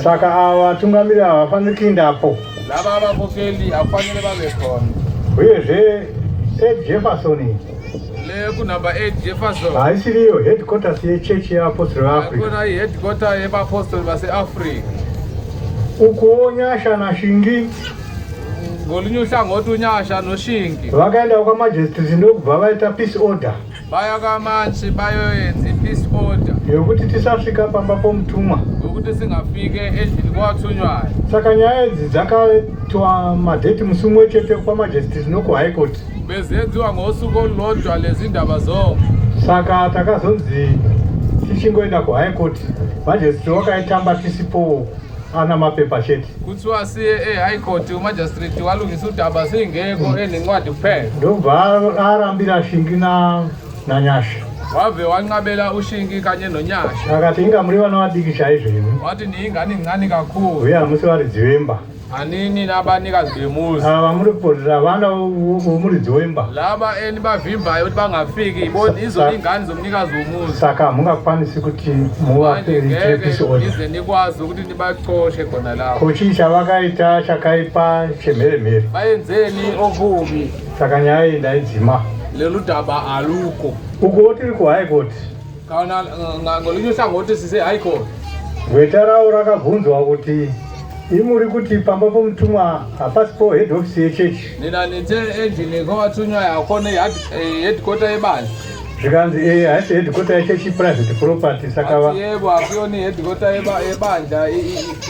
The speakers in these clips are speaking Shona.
Saka abatungamiri avafaniri kuendapo. Laba abakhokheli akufanele babe khona. Uyezve Jefferson. Le kunamba 8 Jefferson. Haisiriyo headquarters yeChurch yeApostori veAfrica. Kuna headquarter yeApostolic VaAfrica. Uko Nyasha na Shingi. Ngolunye uhlangothi uNyasha noShingi. Vakaenda kwamajistrate ndokubva vaita peace order. Baya kaManchi bayoyenza peace order. Yokuti tisasvika pamba pomutumwa. Ukuthi singafike endlini kwathunywayo. Saka nyaya idzi dzakaitwa madheti musi umwe chete kwamajistrate nokuhigh court. Bezenziwa ngosuku olulodwa lezi ndaba zonke. Saka takazonzi tichingoenda kuhigh court. Majistrate wakaitamba tisipo ana mapepa chete. Kuthiwa siye high court umajistrate walungisa udaba singekho enencwadi kuphela. Ndobva arambira Shingi na Nyasha. Wave wanqabela uShingi kanye noNyasha. Akati inga muri vana vadiki chaizvo imi. Wathi ningane ngani kakhulu. Uya musi varidzi vemba. Anini nabanikazi bemuzi. Ava muri kuporera vana vomuridzi wemba. Laba enibavimbayo kuti bangafiki ibona izolingane zomnikazi womuzi. Saka hamungakwanisi kuti muvape peace order. Ize nikwazi ukuthi nibaqoshe khona lapho. Kochi chavakaita chakaipa chemheremhere. Bayenzeni okubi. Saka nyaya iyi ndaidzima. Lelu daba aluko. Uko tiri kuhigh court. Kana ngolunye uhlangothi sise high court. Gweta ravo rakabvunzwa kuti imuri kuti pamba pomutumwa hapasipo head office yechechi. Nina nite endlini kwathunywa yakhona headquarter yebandla. Zvikanzi haisi headquarter yechechi private property saka yebo akuyoni headquarter yebandla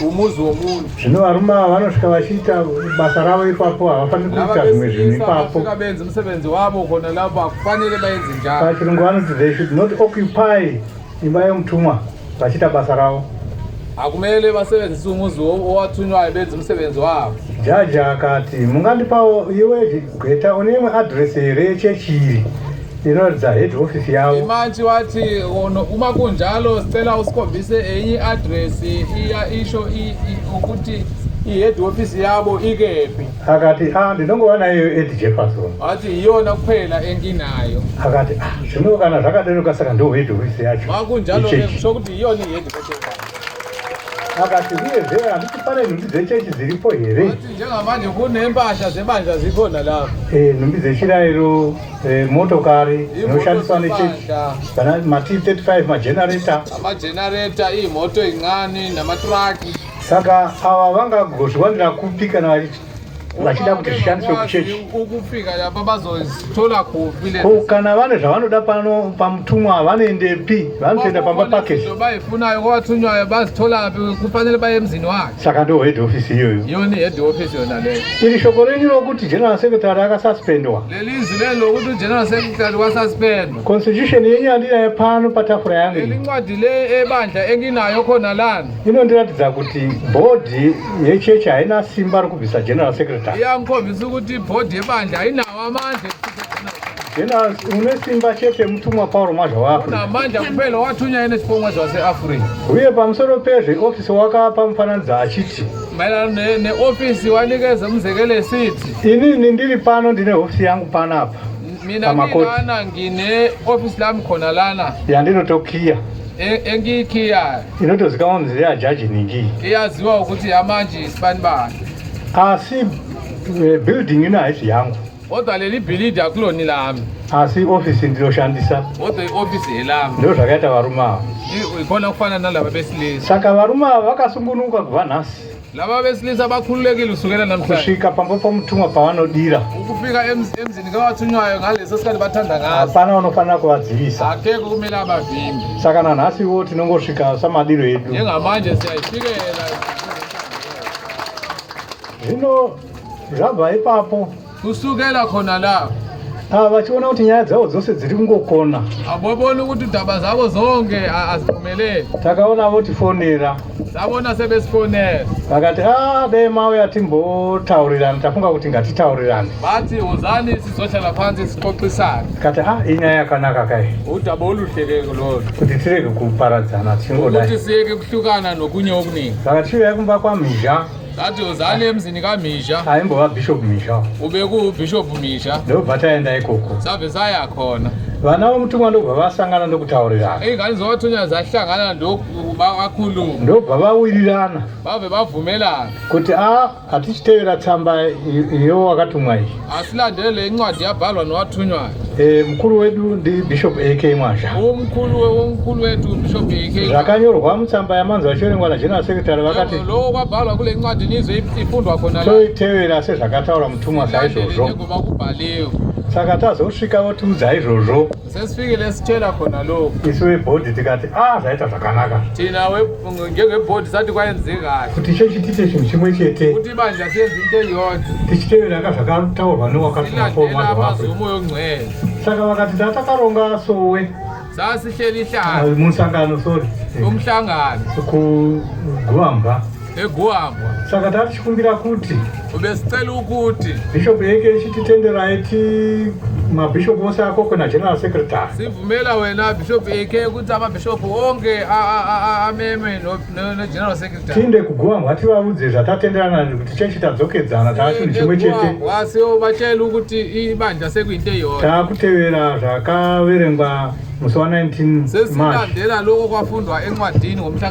umuzi womuntu. Zvino varume vanosvika vachiita basa ravo ipapo havafaniri kuita zvimwe zvinhu ipapo. Benza umsebenzi wabo khona lapho akufanele bayenze njalo. Pachirungu vanoti they should not occupy imba yomutumwa vachiita basa ravo. Akumele basebenzise umuzi owathunywayo benza umsebenzi wabo. Jaji akati mungandipawo iwe Gweta une address here yechechi iri inoratidza head office yavo. Imanchi wathi uma kunjalo sicela usikhombise enye address isho ukuthi i-head office yabo ikephi. Akati ndinongova nayo Jefferson. Wathi iyona kuphela enginayo. Akati zvino kana zvakadero saka ndo head office yacho. Makunjalo kusho ukuthi iyona i-head office. Akati uyezve handiti pane nhumbi dzechechi dziripo here. Wathi njengamanje kune mpahla zebandla zikhona lapha. Nhumbi dzechirayiro, motokari inoshandiswa nechechi, kana ma-T35 magenerator. Amagenerator, imoto incane namatraki. Saka ava vangagozviwanira kupi kana vachida kuti zvishandiswe kuchechi. Ukufika lapha bazozithola kuphi le. Kana vane zvavanoda pano pamutumwa vanoendepi? Vanotoenda pamba pake. Bayifunayo kwathunywayo bazithola kufanele baye emzini wakhe. Saka ndo head office iyoyo. Yona head office yona leyo. Iri shoko renyu rokuti general secretary akasuspendwa. Lelizwi lelo lokuthi general secretary wasuspendwa. Constitution yenyu andinayo pano patafura yangu. Elincwadi le ebandla enginayo khona lana. Inondiratidza kuti board yechechi haina simba rokubvisa general secretary. Iyangikhombisa ukuthi board yebandla ayinawo amandla. General une simba chete mutumwa Paul Mazha wapo. Unamandla kuphela wathunywa enesipho saseAfrica. Uye pamusoro pezve office wakapa mufananidzo achiti mayelana ne-office wanikeza umzekelo esithi inini ndiri pano ndine office yangu panapa. Mina ngilana ngine office lami khona lana yandinotokhiya engikhiya inotozikanwa mzire yajaji ningi iyaziwa ukuthi yamanje isibani bani. Asi building ino haisi yangu. Kodwa leli building akuloni lami. Asi office ndinoshandisa. Kodwa i-office yelami. Ndo zvakaita varume ava. Ikhona kufana nalaba besilisa. Saka varume ava vakasungunuka kubva nhasi. Laba besilisa bakhululekile usukela namhlanje. Kusvika pamba pomutumwa pavanodira. Ukufika emzini kwathunywayo ngaleso sikhathi bathanda ngazo. Hapana unofanira kuvadzivisa. Akekho kumele abavimbe. Saka nanhasiwo tinongosvika samadiro edu. Njengamanje siyayifikela. Zvino zvabva ipapo kusukela khona la vachiona kuti nyaya dzavo dzose dziri kungokona. Abobona ukuthi indaba zabo zonke aziphumeleli. Takaona votifonera. Sabona sebesifonela. Vakati dai mauya timbotaurirana, tafunga kuti ngatitaurirane. Bathi uzani sizohlala phansi sixoxisane. Kati inyaya yakanaka kai. Udaba oluhleleko lolo. Kuti tireke kuparadzana tingodai. Ukuthi siyeke kuhlukana nokunye okuningi. Vakati uya kumba kwaMhizha. Sathi uzani emzini kaMhizha. Aimbova Bishop Mhizha. Ube ku Bishop Mhizha. Ndobva taenda ikoko. Sabe saya khona. vana vomutumwa ndobva vasangana ndokutaurirana, ingane zowathunywa zahlangana ndokubakhuluma, ndobva vawirirana bave bavumelana kuti hatichitevera tsamba iyo wakatumwa iyi, asilandele le incwadi yabhalwa nowathunywayo. Mukuru wedu ndi Bishop AK Mwasha. Umkhulu wetu Bishop AK. Zvakanyorwa mutsamba yamanzi vachiverengwa naGeneral Secretary vakati lo kwabhalwa kule incwadi nizwe ifundwa khona la. Toitevera sezvakataura mutumwa saizvozvo. Saka tazosvika votiudza izvozvo. Sesifikile sitshela khona lo. Isu webhodi tikati zvaita zvakanaka. Thina njengebhodi sathi kwayenzeka. Kuti tiite chinhu chimwe chete. Kuti banja siyenze into eyodwa. Tichitevera zvakataurwa nowakatumwa mazumo yongcwele. Saka vakati takaronga sowe. Sasihleli hlanga. Musangano sorry. Umhlangano. Kuguamba. Eguamba. Saka tachikumbira kuti ubesicela ukuthi Bishop yeke chititendera iti mabishop ose akoko na General Secretary. Sivumela wena Bishop yeke ukuthi amabishop onke ameme no General Secretary. Tinde kuguamba tivaudze zvatatenderana kuti chechi tadzokedzana tachi chimwe chete. Wasiwo batshela ukuthi ibanja sekuyinto eyodwa. Takutevera zvakaverengwa musi wa 19 March. Sesilandela lokho kwafundwa encwadini ngomhla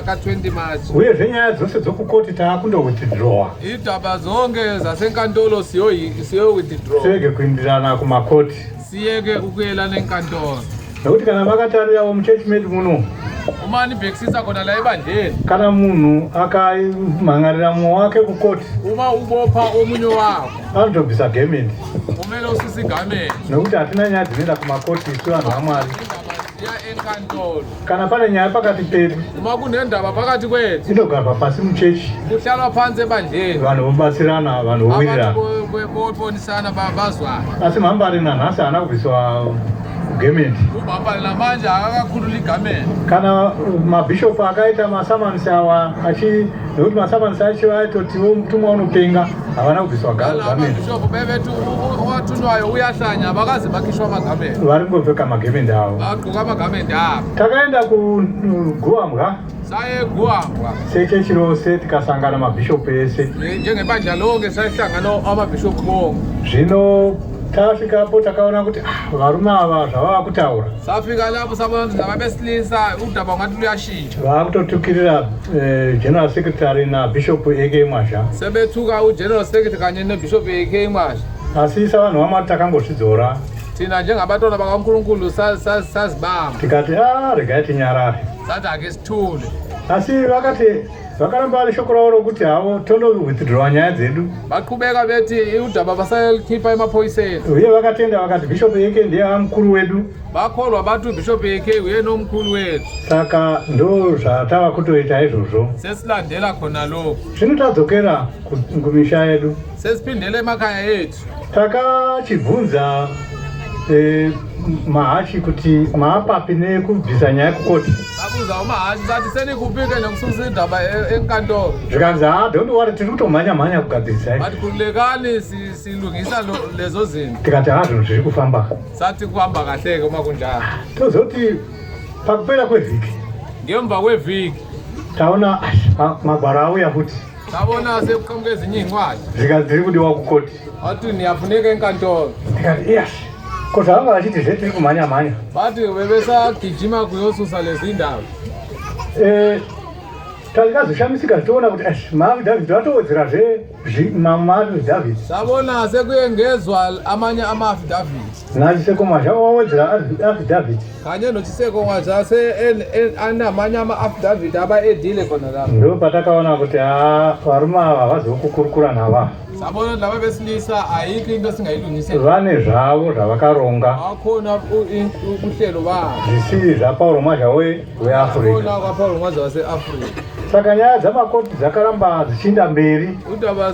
ka 20 March. Uye zvenyaya dzose dzokukoti takundo withdraw. Indaba zonke zasenkantolo siyo withdraw. Siyeke kuindirana kumakoti. Siyeke ukuyelana enkantolo. Nokuti kana vakatarirawo muchechi medu muno umani bhekisisa khona la ebandleni, kana munhu akamhangarira mumwe wake kukoti, uma ubopha omunye wakho anotobvisa gemeni, kumele usise igameni, nokuti hatina nyaya dzinoenda kumakoti isu vanhu vaMwari. Enkantolo kana pane nyaya pakati pedu, uma kunendaba phakathi kwethu, inogarwa pasi muchechi, kuhlalwa phansi ebandleni, vanhu vobatsirana, vanhu vowirirana, boponisana bazwana. asi mhambari nanhasi haana kubviswa gemeni. Umhambari namanje akakakhulula igameni. Kana mabhishop akaita masamanisi awa nokuti masamanisi acho aitotiwo mutumwa unopenga, havana kubviswa gameni. Mabhishop bebethi wathunywayo uyahlanya abakaze bakhishwa amagameni. Vari kungopfeka magemeni avo. Bagqoka amagameni avo. Takaenda kuguambwa. Saye guambwa. Sechechi rose tikasangana mabhishop ese. Njengebandla lonke sahlangana amabhishop bonke. Zvino tasvikapo takaona kuti varume ava zvavava kutaura. Safika lapho sabona kuti ngabesilisa udaba ngathi luyashintsha. Vakutotukirira General Secretary na Bishop AK Mwasha. Sebethuka uGeneral Secretary kanye neBishop AK Mwasha. Asi savanhu vaMwari takangozvidzora. Thina njengabatwana bakaNkulunkulu sazibamba. Tikati regai tinyarare. Sathi ake sithule. Asi vakaramba vari shoko ravo rokuti havo tondo withdraw nyaya dzedu. Baqhubeka bethi udaba basalikhipha emaphoyiseni. Uye vakatenda vakati Bishop yeke ndiye mukuru wedu. Bakholwa bathi uBishop yeke uye nomkhulu wethu. Saka ndo zvatava kutoita izvozvo. Sesilandela khona lokho. Zvino tadzokera kumisha yedu. Sesiphindele emakhaya ethu. Takachibvunza mahachi kuti maapapi nekubvisa nyaya kukoti. Sabuza umahachi sathi senikupike nokususa indaba enkantolo. Zvikanzi don't worry tiri kutomhanya kugadzirisa. Bathi khululekani silungisa lezo zinto. Tikati zvinhu zviri kufamba. Sathi kuhamba kahleke uma kunjalo. Tozoti pakupera kwevhiki. Ngemva kwevhiki taona magwaro auya futi. Sabona sekuqhamuka ezinye incwadi. Zvikanzi dziri kudiwa kukoti. Athi niyafuneka enkantolo. Tikati yes. Kodwa vanga vachiti zvetiri kumhanya. Bathi bebesagijima kuyosusa lezi ndaba. Takazoshamisa toona kuti maAfidhavhiti vatowedzerazve maAfidhavhiti. Sabona sekuyengezwa amanye amaAfidhavhiti. Nachiseko Mwasha wawedzera Afidhavhiti. Kanye nochiseko Mwasha anamanye amaAfidhavhiti abaedile khona lapho. Ndo patakaona kuti varume ava havazokukurukura nava. Sabona laba besilisa ayikho into singayilungise. Vane zvavo zvavakaronga. Akhona uhlelo babo. Zvisiri zvaPauro Mwasha weAfrica. Akhona kwaPauro Mwasha waseAfrica. Saka nyaya dzamakoti dzakaramba dzichienda mberi. Udaba